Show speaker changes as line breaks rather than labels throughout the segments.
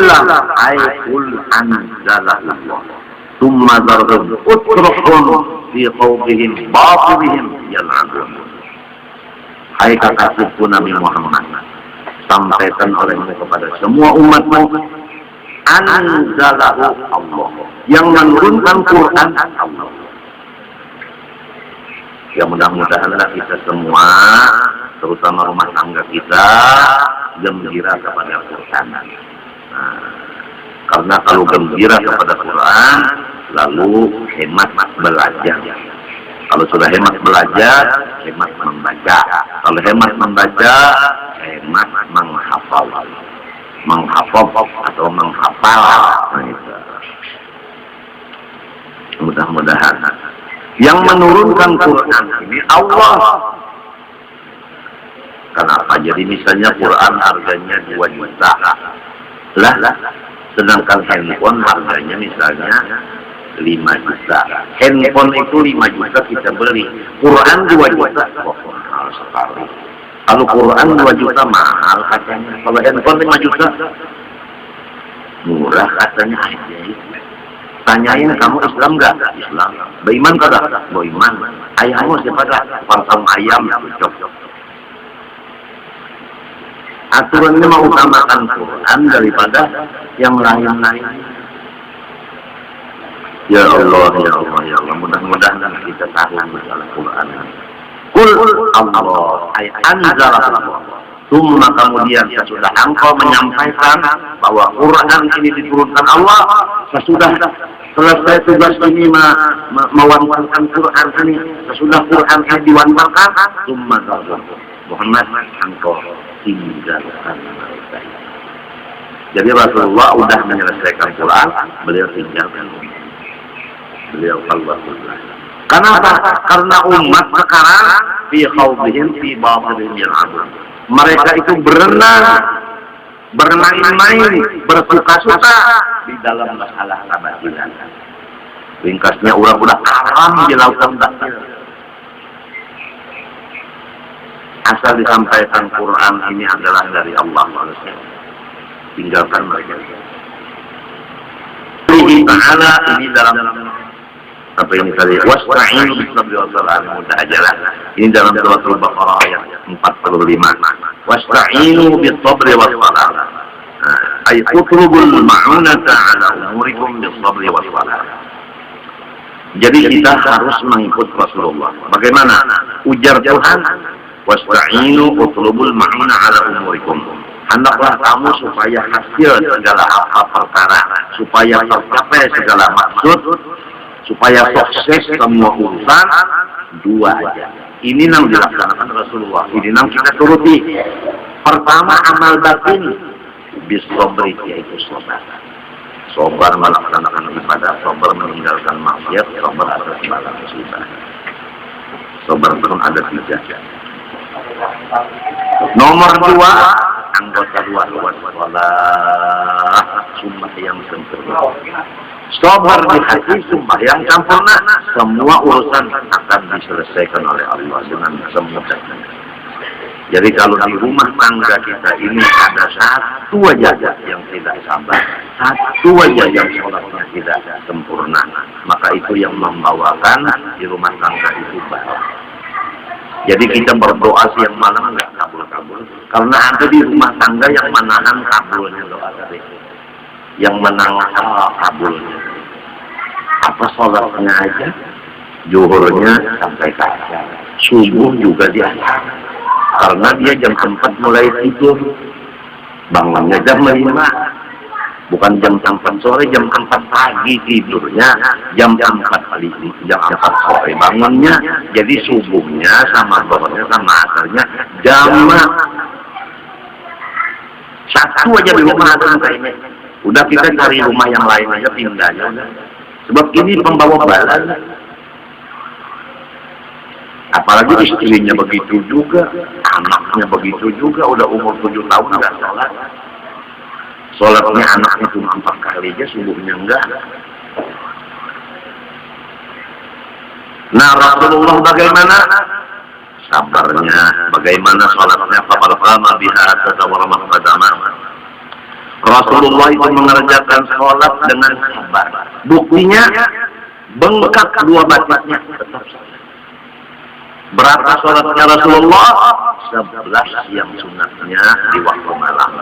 Qulillah ay qul anzalallah. Tsumma zarhum utrukhum fi qawlihim batilihim yal'abun. Hai kekasihku Nabi Muhammad, sampaikan olehmu kepada semua umatmu, anzalahu Allah, yang menurunkan Quran Allah. Ya mudah-mudahanlah kita semua, terutama rumah tangga kita, gembira kepada Quran. Karena kalau gembira kepada Quran, lalu hemat belajar. Kalau sudah hemat belajar, hemat membaca. Kalau hemat membaca, hemat menghafal. Menghafal atau menghafal. Mudah-mudahan. Yang menurunkan Quran ini Allah. Kenapa? Jadi misalnya Quran harganya 2 juta. Lah, sedangkan handphone harganya misalnya 5 juta. Handphone itu 5 juta kita beli. Quran 2 juta. Oh, mahal sekali. Kalau Quran 2 juta mahal katanya. Kalau handphone 5 juta murah katanya aja. Tanyain, kamu Islam nggak? Islam. Beriman kagak? Beriman. Ayahmu siapa dah? Pasang ayam cocok. Aturannya mau utamakan Quran daripada yang lain-lain. Ya Allah, ya Allah, ya Allah. Mudah-mudahan kita tahu masalah Quran. Qul Allah ay anzalallah. Tsumma kemudian sesudah engkau menyampaikan bahwa Quran ini diturunkan Allah, sesudah selesai tugas ini mewantarkan Quran ini, sesudah Quran ini diwantarkan, tsumma Muhammad engkau tinggalkan mereka. Jadi Rasulullah sudah menyelesaikan Quran, beliau tinggalkan. Beliau Allah. Kenapa? Karena umat sekarang fi khawdihim fi batilihim yal'abun. Mereka itu berenang, bermain-main, bersuka-suka di dalam masalah kebatilan. Ringkasnya orang udah haram di lautan batil. Asal disampaikan Quran ini adalah dari Allah, tinggalkan mereka. Ta'ala ini dalam apa ini tadi? Wasta'inu bis-sabri was-salah. Mudah aja lah. Ini dalam surat Al-Baqarah ayat 45. Wasta'inu bis-sabri was-salah. Ay utlubul ma'unata 'ala umurikum bis-sabri was-salah. Jadi kita harus mengikut Rasulullah. Bagaimana? Ujar Tuhan, wasta'inu utlubul ma'una 'ala umurikum. Hendaklah kamu supaya hasil segala hal perkara, supaya tercapai segala maksud, supaya sukses semua urusan, 2 aja. Ini yang dilaksanakan Rasulullah. Ini yang kita turuti. Pertama, amal batin bisobri, yaitu sobar. Sobar melaksanakan ibadah, sobar meninggalkan maksiat, sobar atas segala musibah. Sobar pun ada 3. Nomor 2, anggota 2 sumpah yang sempurna. Sabar di hati, sumpah yang sempurna. Semua urusan akan diselesaikan oleh Allah dengan semudahnya. Jadi kalau di rumah tangga kita ini ada satu aja yang tidak sabar, satu aja yang sholatnya tidak sempurna, maka itu yang membawakan di rumah tangga itu baik. Jadi kita berdoa siang malam nggak kabul-kabul, karena ada di rumah tangga yang menahan kabulnya doa tadi, yang menahan kabulnya. Apa sholatnya aja, zuhurnya sampai kasar, subuh juga dia, karena dia jam 4 mulai tidur, bangunnya jam 5. Bukan jam 4 sore, jam 4 pagi tidurnya, jam 4 sore bangunnya. Jadi subuhnya sama zuhurnya sama asarnya jama. Satu aja di rumah ada ini. Udah kita cari rumah yang lain aja, pindah aja. Sebab ini pembawa bala. Apalagi istrinya begitu juga, anaknya begitu juga, udah umur 7 tahun nggak sholat. Sholatnya anaknya cuma 4 kali aja, subuhnya enggak. Nah, Rasulullah bagaimana? Sabarnya, bagaimana sholatnya? Fabarqama biha tatawarramah qadama. Rasulullah itu mengerjakan sholat dengan sabar. Buktinya bengkak dua batiknya tetap sholat. Berapa sholatnya Rasulullah? 11 yang sunatnya di waktu malam.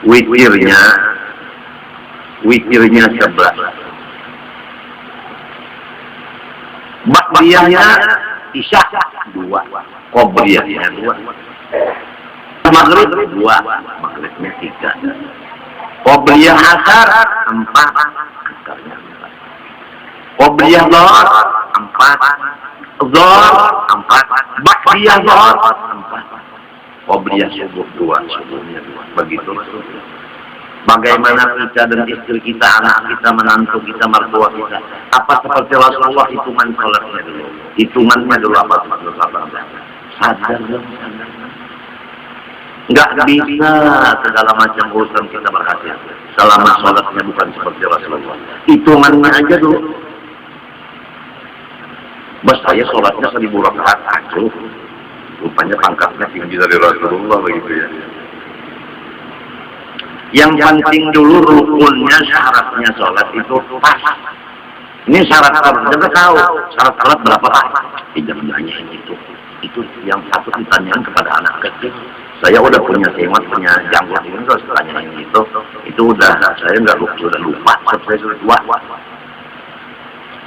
Witirnya 11. Ba'diyahnya isya 2, qobliyahnya 2. Maghrib 2, maghribnya 3. Qobliyah asar 4, asarnya 4. Qobliyah zuhur 4, zuhur 4, ba'diyah zuhur 4. Qobliyah subuh 2, subuhnya 2. Begitu. Bagaimana kita dan istri kita, anak kita, menantu kita, mertua kita, apa seperti Rasulullah hitungan sholatnya dulu, hitungannya dulu apa sadar dong. Nggak bisa segala macam urusan kita berhasil selama sholatnya bukan seperti Rasulullah. Hitungannya aja dulu. Bos saya sholatnya 1000 rakaat aja, rupanya pangkatnya tinggi dari Rasulullah begitu ya. Yang penting dulu rukunnya, syaratnya sholat itu pas. Ini syarat sholat, kita tahu syarat sholat berapa pak? Tidak menanyain itu. Itu yang patut ditanyakan kepada anak kecil. Saya udah punya semat, punya janggut ini, terus tanyain itu. Itu udah, saya nggak lupa, saya sudah tua.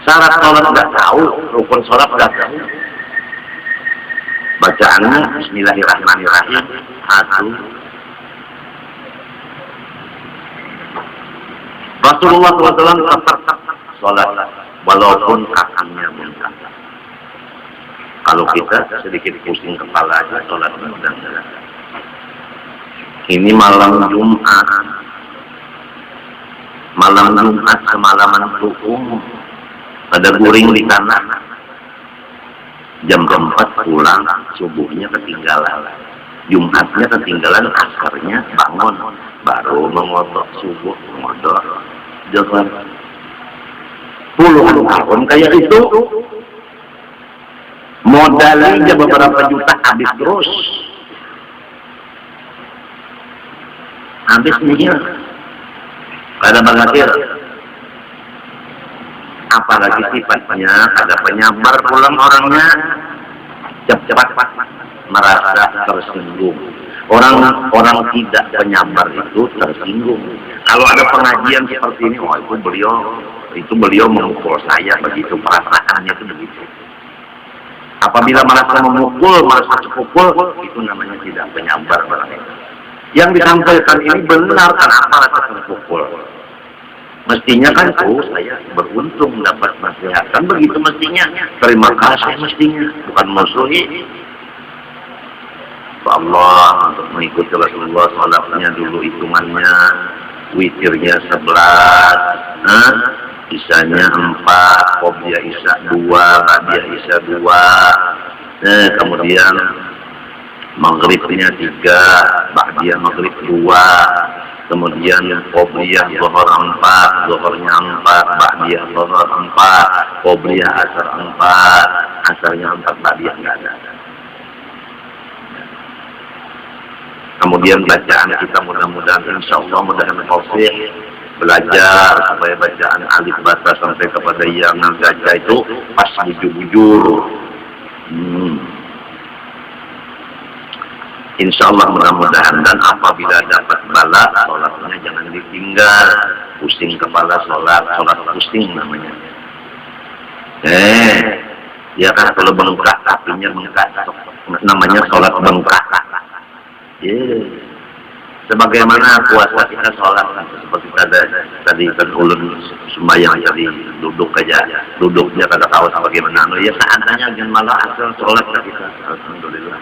Syarat sholat nggak tahu, rukun sholat nggak tahu. Bacaannya Bismillahirrahmanirrahim. 1. Rasulullah SAW tetap sholat walaupun kakinya bengkak. Kalau kita sedikit pusing kepala aja sholatnya udah enggak. Ini malam Jumat. Malam Jumat semalaman hukum. Ada guring di kanan. Jam 4 pulang, subuhnya ketinggalan. Jumatnya ketinggalan, asarnya bangun. Baru mengodok subuh, mengodok Johor. Puluhan tahun kayak itu. Modalnya beberapa juta habis terus. Habis nih. Kada mengakhir. Apalagi sifatnya ada penyabar pulang orangnya. Cepat-cepat merasa tersinggung. Orang tidak penyabar itu tersinggung. Kalau ada pengajian seperti ini, oh itu beliau memukul saya begitu, perasaannya itu begitu. Apabila merasa memukul, merasa terpukul, itu namanya tidak penyabar barang itu. Yang disampaikan ini benar, kenapa rasa terpukul? Mestinya kan, saya beruntung dapat nasihat, kan begitu mestinya. Terima kasih mestinya, bukan musuhi. Allah untuk mengikuti Rasulullah sholatnya dulu hitungannya, witirnya 11, isanya 4, qobliyah isya 2, ba'diyah isya 2, kemudian maghribnya 3, ba'diyah maghrib 2, kemudian qobliyah zuhur 4, zuhurnya 4, ba'diyah zuhur 4, qobliyah asar 4, asarnya 4, ba'diyah nggak ada. Kemudian bacaan kita mudah-mudahan insyaallah mudah-mudahan fasih, belajar supaya bacaan alif bata sampai kepada yang gajah itu pas bujur-bujur. Insyaallah mudah-mudahan. Dan apabila dapat bala, sholatnya jangan ditinggal. Pusing kepala sholat pusing namanya. Ya kan kalau bengkak kakinya bengkak, namanya sholat bengkak. Sebagaimana puasa kita sholat seperti tadi kan ulun sembahyang tadi duduk aja, duduknya kada tahu bagaimana. Ya seadanya jangan malah asal sholat kita. Alhamdulillah,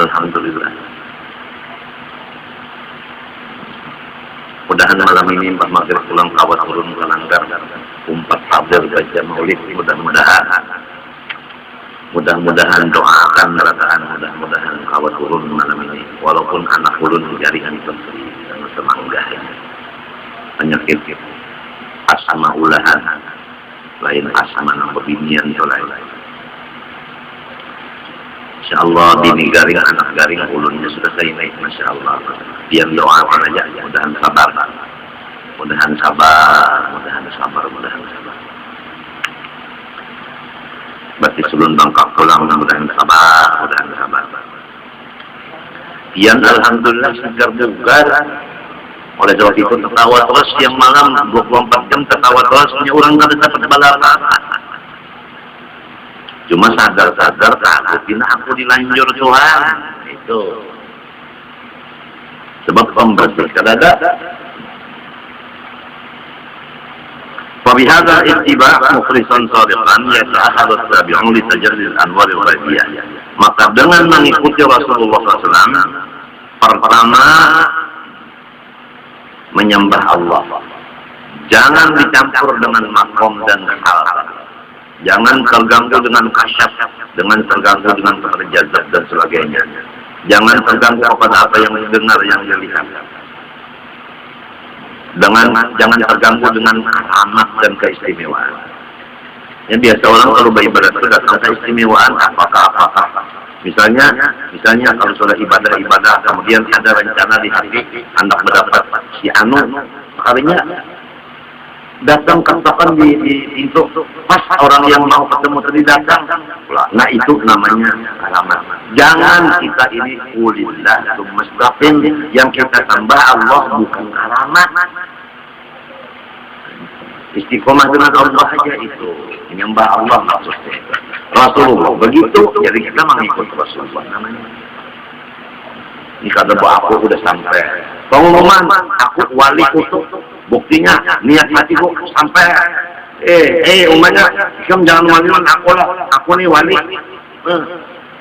alhamdulillah. Mudahan malam ini Mbak Maghrib pulang kawat turun ke langgar, umpat tabel baca maulid, mudah-mudahan doakan rataan, mudah-mudahan kawat turun malam ini, walaupun anak ulun jaringan seperti semanggahnya penyakit asma ulahan lain asma nang bebinian lain. Masya Allah, bini garing, anak garing, ulunnya sudah saya naik, Masya Allah. Dia doakan aja, mudahan sabar. Mudahan sabar, mudahan sabar, mudahan sabar. Berarti sebelum bangkak pulang, mudahan sabar, mudahan sabar. Yang alhamdulillah segar bugar. Oleh sebab itu tertawa terus yang malam 24 jam tertawa terusnya orang gak dapat balapan. Cuma sadar-sadar takutnya aku dilanjur Tuhan. Itu. Sebab pembersih kadada. Fabihada ittiba' mukhlisan shadiqan yata'ahadu tabi'un li tajallil anwar al-ghaibiyah. Maka dengan mengikuti Rasulullah SAW, pertama menyembah Allah. Jangan dicampur dengan makom dan hal. Jangan terganggu dengan kasyaf, dengan terganggu dengan terjazab dan sebagainya. Jangan terganggu kepada apa yang didengar, yang dilihat. Jangan terganggu dengan keramat dan keistimewaan. Ya, biasa orang kalau beribadah itu datang keistimewaan apakah. Misalnya kalau sudah ibadah, kemudian ada rencana di hati hendak mendapat si anu, kalinya datang katakan di pintu pas orang yang mau ketemu tadi datang. Nah itu namanya alamat. Jangan kita ini ulillah mustaqim, yang kita tambah Allah bukan alamat. Istiqomah dengan Allah saja itu, menyembah Allah maksudnya. Rasulullah begitu, jadi kita mengikut Rasulullah namanya. Ini kata aku udah sampai pengumuman, aku wali kutub, buktinya niat hatiku sampai. Umatnya, kamu jangan wali-wali aku nih wali.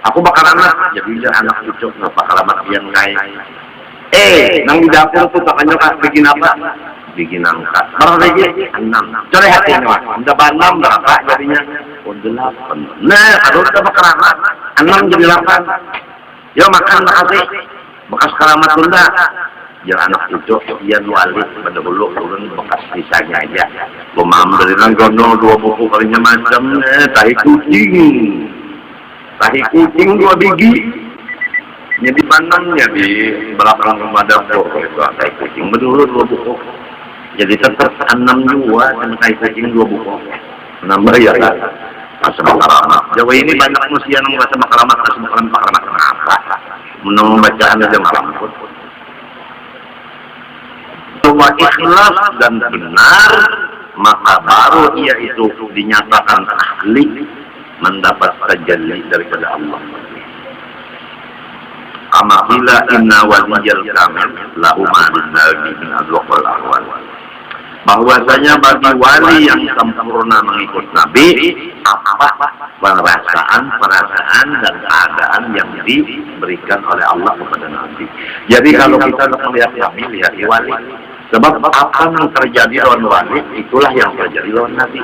Aku bakal anak, jadi dia anak cucu, bakal amat yang naik. Nang di dapur tuh takanya bikin apa? Bikin angkat. Berapa lagi? 6. Coba hatinya, udah 6 berapa jadinya? 8. Nah, kalau udah bakal amat, 6 jadi 8. Ya makan makasih. Bekas keramat Sunda. Yang anak cucu, dia wali pada dulu turun bekas sisanya aja. Pemam dari Nanggono 2 buku kalinya macam, tahi kucing 2 biji. Jadi pandangnya di belakang rumah dapur itu tahi kucing berdulu 2 buku. Jadi tetap 6 jua dan tahi kucing 2 buku. Nambah ya kan? Masa makaramat. Jawa ini banyak manusia yang merasa makaramat, kenapa? Menang bacaan aja malam pun. Bahwa ikhlas dan benar, maka baru ia itu dinyatakan ahli mendapat tajalli daripada Allah. Kama qila inna waliyal kamil lahu ma lillahi min adwaqal ahwal. Bahwasanya bagi wali yang sempurna mengikut Nabi, apa perasaan dan keadaan yang diberikan oleh Allah kepada Nabi. Jadi kalau kita melihat Nabi, lihat wali. Sebab apa yang terjadi lawan wali, itulah yang terjadi lawan Nabi.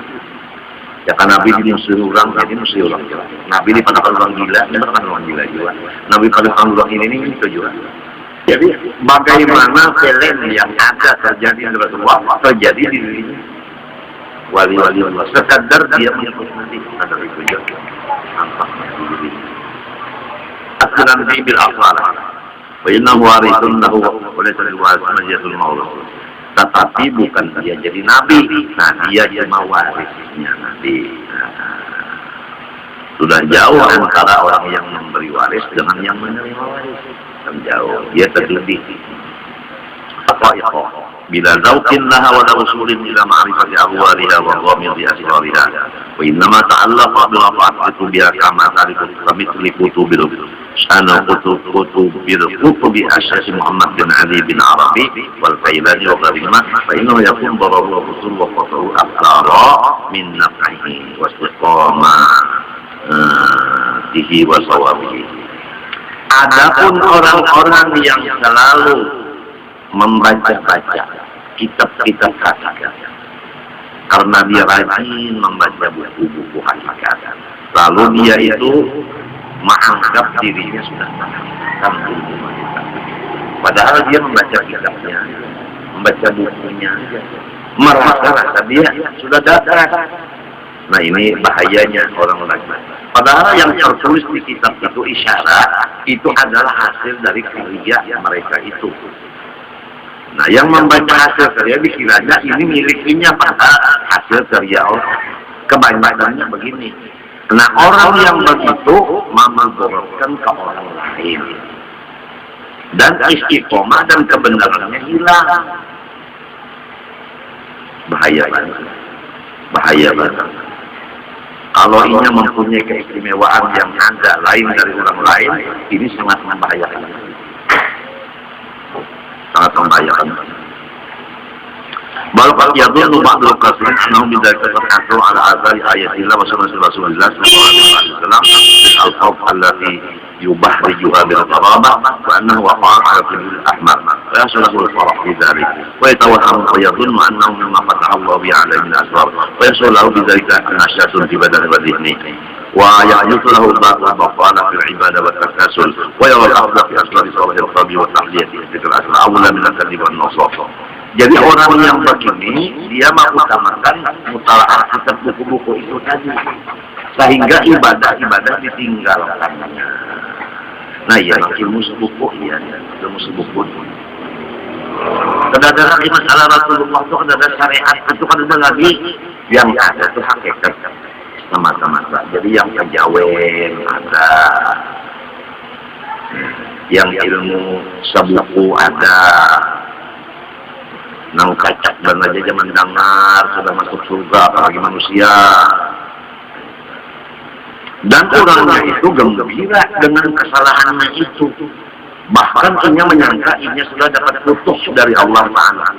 Ya kan Nabi dimusuhi orang, jadi musuhi orang jelas. Nabi dipandang orang gila, dia bukan orang gila juga. Nabi pandang orang ini itu juga. Jadi bagaimana film yang ada terjadi di Rasulullah terjadi di dirinya. Wali-wali Allah sekadar dia mengikut Nabi, ada itu juga. Nampaknya di dirinya. Aslan bil asalah. Wa innahu warithun lahu wa laysa lil warith majiyatul maula. Tetapi bukan dia jadi nabi. Nah, dia cuma warisnya Nabi. Sudah jauh antara orang yang memberi waris dengan yang menerima waris. Jauh, dia terdidik. Apa itu? Bila zauqin laha wa usulin ila ma'rifati ahwaliha wa ghamidi asrariha. Wa innama ta'allaqa bi rafa'ati biha kama ta'rifu kamithli kutubil sana kutubi asyasi Muhammad bin Ali bin Arabi wal Failani wa ghairihima fa innahu yakun darabu usul wa qatahu afdara min naf'ihi wa istiqamah tihi wa sawabihi. Adapun orang-orang yang selalu membaca-baca kitab-kitab hakikat karena dia rajin membaca buku-buku hakikat, lalu dia itu menganggap dirinya sudah menghasilkan ilmu hakikat. Padahal dia membaca kitabnya, membaca bukunya, merasa dia sudah dapat. Nah ini bahayanya orang lain. Padahal yang tertulis di kitab itu isyarat, itu adalah hasil dari karya mereka itu. Nah yang membaca hasil karya dikiranya ini miliknya pada hasil karya orang. Kebanyakannya begini. Nah orang yang begitu memegorkan ke orang lain. Dan istiqomah dan kebenarannya hilang. Bahaya banget. Bahaya banget. Kalau inya mempunyai keistimewaan yang ada lain dari orang lain, ini sangat membahayakan. Sangat membahayakan. Balqad yadullu ba'dul qasirin annahum bidzalika qad ala azali ayatillah wa sunnati Rasulillah sallallahu alaihi wasallam al-khawf allati yubahrijuha bil gharaba wa annahu waqa'a ala al ahmar wa yasluhu al-farah bi dhalik wa yatawahhamu wa yadhunnu annahu mimma fataha Allah bi 'alaihi min asbab wa yasluhu bidzalika nashatun fi badan wa dhihni wa ya'yutu lahu ba'd al-baqala fi al-ibadah wa at-takasul wa yara al-afdal fi asrar salih al-qabi wa tahliyati dzikr al-asma awla min al-kadhib wan nasab. Jadi orang yang begini, dia mengutamakan mutalaah kitab buku-buku itu tadi. Sehingga ibadah-ibadah ditinggalkannya. Nah ya, ilmu sebuku, ya, ilmu sebuku. Kadang-kadang masalah Rasulullah itu ada syariat, itu kan ada lagi yang ada itu hakikat semata-mata. Jadi yang kejawen ada, yang ilmu sebuku ada. Nang kacak dan aja mendengar sudah masuk surga apalagi manusia. Dan orangnya itu gembira dengan kesalahannya itu. Bahkan inya menyangka inya sudah dapat putus dari Allah Ta'ala.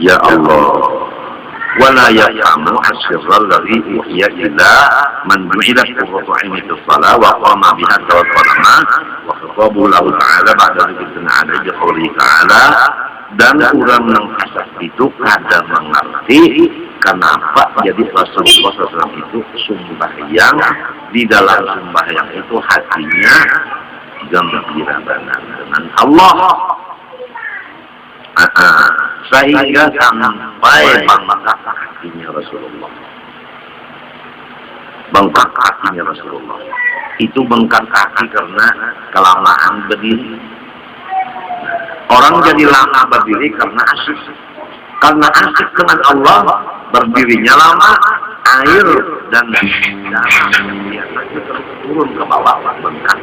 Ya Allah, wala ya'lamu asyrul ladzi uhiya ila man ju'ila qurratu 'aini fi shalah wa qama biha tawakkala wa khatabu lahu ta'ala ba'da dzikrin 'alaihi qawlihi ta'ala. Dan orang yang kasar itu kadang mengerti kenapa jadi Rasulullah SAW itu sembahyang, di dalam sembahyang itu hatinya gembira dengan Allah. Sehingga sampai bengkak hatinya Rasulullah. Bengkak hatinya Rasulullah. Itu bengkak kaki karena kelamaan berdiri. Orang jadi lama berdiri karena asyik. Karena asyik dengan Allah, berdirinya lama, air dan darah yang biasanya turun ke bawah bengkak.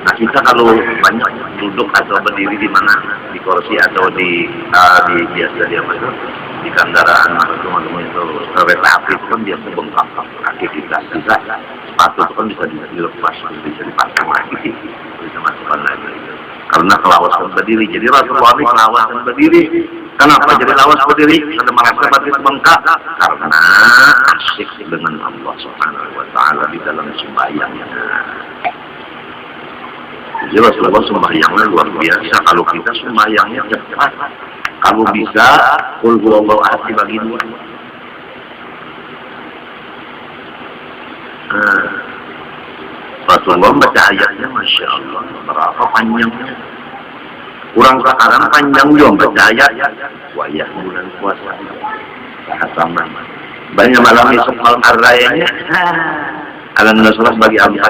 Nah kita kalau banyak duduk atau berdiri di mana, di kursi atau di biasa dia itu di kendaraan teman-teman itu kereta api itu kan biasa bengkak kaki kita. Bisa sepatu itu kan bisa dilepas, bisa dipasang lagi, bisa masukkan lagi. Karena kelawasan berdiri. Jadi Rasulullah ini kelawasan berdiri. Kenapa jadi lawas berdiri? Karena merasa batin bengkak. Karena asyik dengan Allah Subhanahu wa Ta'ala di dalam sembahyangnya. Jadi Rasulullah sembahyangnya luar biasa. Kalau kita sembahyangnya cepat. Kalau bisa, qul huwallahu ahad bagi dua. Rasulullah baca ayatnya, Masya Allah, berapa panjangnya. Kurang sekarang panjang juga baca ayat. Wayah bulan puasa. Sama. Banyak malam esok malam rayanya. Alam Rasulullah bagi ambil.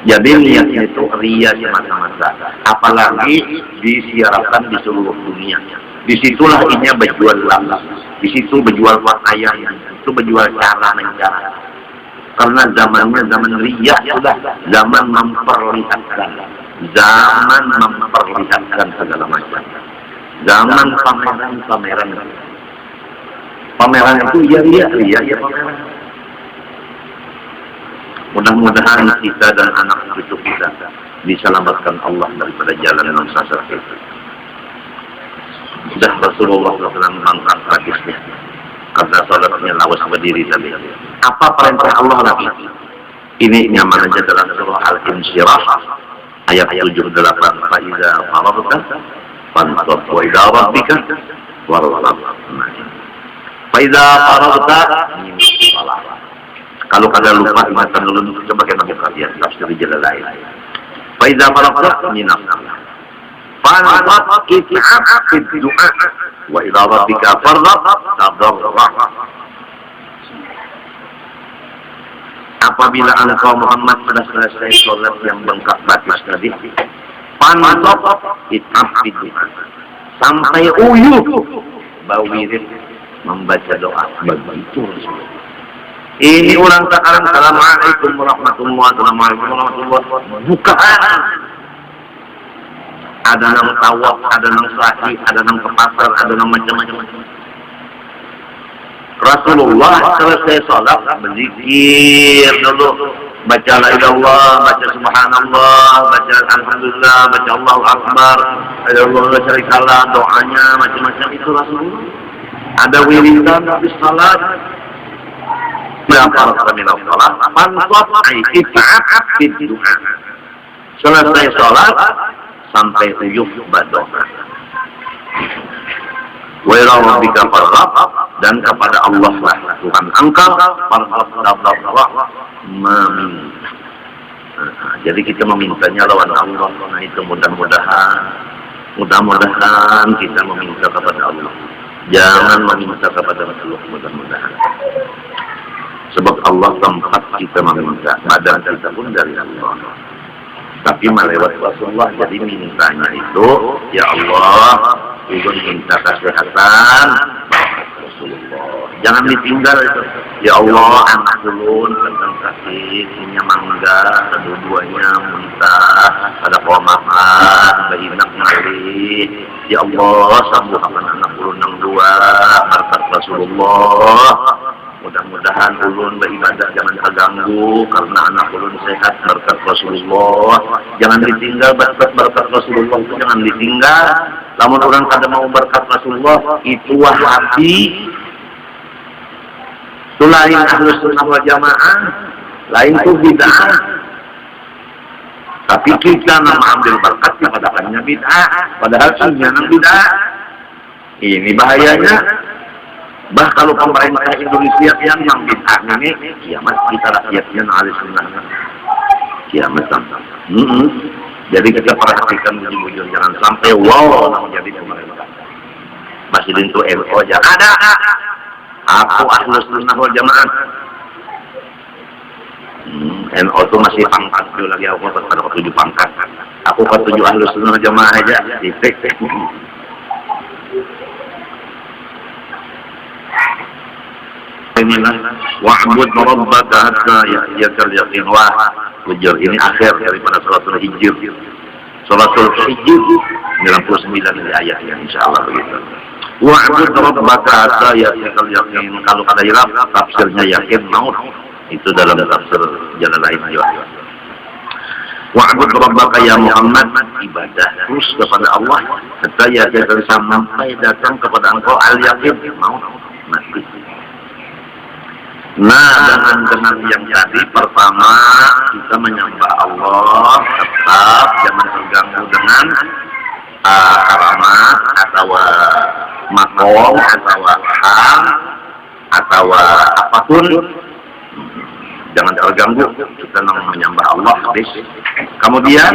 Jadi niatnya itu ria semata-mata. Apalagi disiarkan di seluruh dunia. Disitulah inya berjual lalu. Disitu berjual pakaian. Itu berjual cara mencara. Karena zamannya zaman riya sudah, zaman memperlihatkan, zaman memperlihatkan segala macam, zaman pameran. Pameran itu iya pameran. Mudah-mudahan kita dan anak cucu kita diselamatkan Allah daripada jalan yang sesat itu. Sudah Rasulullah SAW mengangkat hadisnya. Karena salatnya lawas berdiri tadi. Apa perintah Allah lagi? Ini nyaman aja dalam surah Al-Insyirah ayat 78. Faiza faragta fansab wa idza rabbika warghab. Faiza faragta min salat. Kalau kalian lupa ingatan dulu coba kita buka ya tafsir Jalalain. Faiza faragta min salat. Fansab kit'ab fi du'a. Wa ila rabbika farghab tadarra. Apabila engkau Muhammad sudah selesai sholat yang bengkak batis tadi, pantok it'ab bidu'a sampai uyuh bau wirid membaca doa. Begitu Rasulullah. Ini orang sekarang assalamualaikum warahmatullahi wabarakatuh. Bukaan. Ada nang tawaf, ada nang sa'i, ada nang ke pasar, ada nang macam-macam. Rasulullah selesai sholat berzikir dulu, baca la ilallah, baca subhanallah, baca alhamdulillah, baca Allahu akbar, Allah la syarikalah, doanya macam-macam itu Rasulullah. Ada wiridan habis salat. Berapa min salat? Pantot ai it'ab bidu'a. Selesai salat sampai uyuh berdoa. Wa ila rabbika farghab, dan kepada Allah lah Tuhan engkau farghab meminta. Jadi kita memintanya lawan Allah. Nah itu mudah-mudahan kita meminta kepada Allah. Jangan meminta kepada makhluk, mudah-mudahan. Sebab Allah tempat kita meminta, badan kita pun dari Allah. Tapi melewat Rasulullah, jadi mintanya itu, ya Allah, ulun minta kesehatan Rasulullah. Jangan ditinggal itu. Ya Allah, anak ulun tentang sakit, punya mangga, kedua-duanya muntah, ada komakan, behinak nari. Ya Allah, sembuhkan anak ulun yang dua, berkat Rasulullah. Mudah-mudahan ulun beribadah jangan terganggu karena anak ulun sehat berkat Rasulullah. Jangan ditinggal berkat Rasulullah itu, jangan ditinggal. Namun orang kada mau berkat Rasulullah itu Wahabi. Itu lain Ahlus Sunnah wal Jamaah, lain itu bid'ah. Tapi kita nama ambil berkat padahal bid'ah, padahal sunnah bid'ah. Ini bahayanya. Bah kalau pemerintah Indonesia yang bid'ah ini, kiamat kita rakyatnya ahli sunnah. Kiamat sampai. Jadi kita perhatikan bujur-bujur, jangan sampai wow menjadi pemerintah. Masih itu NU aja. Ada. Aku Ahlus Sunnah wal Jamaah. NU itu masih pangkat dulu lagi, aku pada ke-7 pangkat. Aku ke-7 Ahlus Sunnah wal Jamaah aja. Titik. Wa'bud rabbaka hatta ya'tiyakal yaqin. Wah, bujur ini akhir daripada Shalatul Hijr. Shalatul Hijr 99 ini ayatnya, insyaallah begitu. Wa'bud rabbaka hatta ya'tiyakal yaqin. Kalau ada hilaf, tafsirnya yakin maut. Itu dalam tafsir Jalalain juga. Wa'bud rabbaka ya Muhammad, ibadah terus kepada Allah hatta ya'tiyakal, sampai datang kepada engkau al-yaqin, maut, mati. Nah, dengan yang tadi, pertama kita menyembah Allah, tetap jangan terganggu dengan karamat atau makom atau hal atau apapun. Jangan terganggu, kita menyembah Allah. Kemudian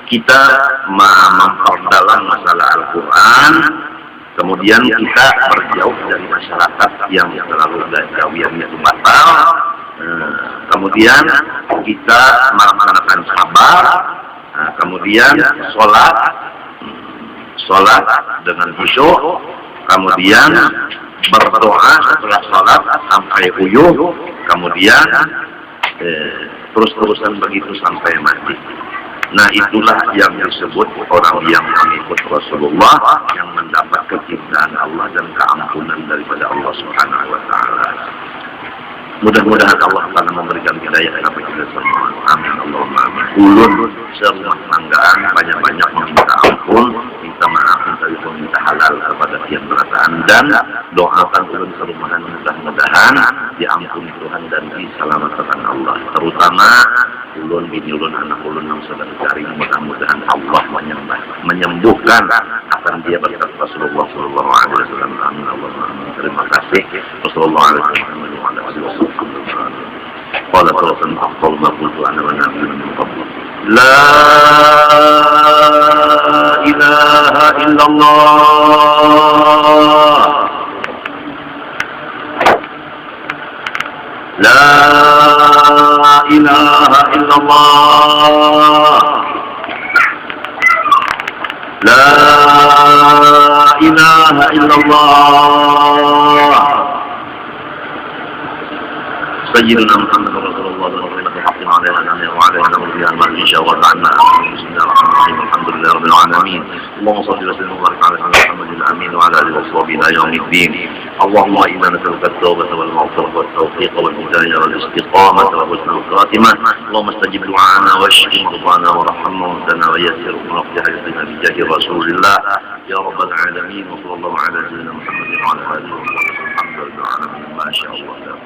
kita memperdalam masalah Al-Quran. Kemudian kita berjauh dari masyarakat yang terlalu gawiannya itu batal. Kemudian kita melaksanakan sabar. Kemudian sholat dengan khusyuk. Kemudian berdoa setelah sholat sampai uyuh. Kemudian terus-terusan begitu sampai mati. Nah, itulah yang disebut orang yang mengikut Rasulullah, yang mendapat kecintaan Allah dan keampunan daripada Allah Subhanahu wa Ta'ala. Mudah-mudahan Allah akan memberikan hidayah kepada kita semua. Amin Allahumma amin. Ulun serumah tanggaan banyak-banyak meminta ampun, minta maaf, minta halal kepada tiap perasaan, dan doakan ulun serumahan mudah-mudahan diampuni Tuhan dan diselamatkan Allah. Terutama ulun, bini ulun, anak ulun yang sedang cari, mudah-mudahan Allah menyembuhkan akan dia berkat Rasulullah sallallahu alaihi wasallam. Amin Allahumma amin. Terima kasih. Rasulullah sallallahu alaihi wasallam. قال صلى الله عليه وسلم أفضل ما قلت أنا ونبي من قبل لا إله إلا الله لا إله إلا الله لا إله إلا الله سيدنا محمد رسول الله ورسوله حق عليها وعليها نمر بها المرجيشة وضعنا بسم الله الرحمن الرحيم الحمد لله رب العالمين اللهم صل وسلم وبارك على محمد الأمين وعلى آله وصحبه إلى يوم الدين اللهم إنا نسألك التوبة والمغفرة والتوفيق والهداية والاستقامة وحسن الخاتمة اللهم استجب دعاءنا واشف مرضانا وارحم موتانا ويسر ونقضي حاجتنا بجاه رسول الله يا رب العالمين وصلى الله على سيدنا محمد وعلى آله وصحبه الحمد لله ما شاء الله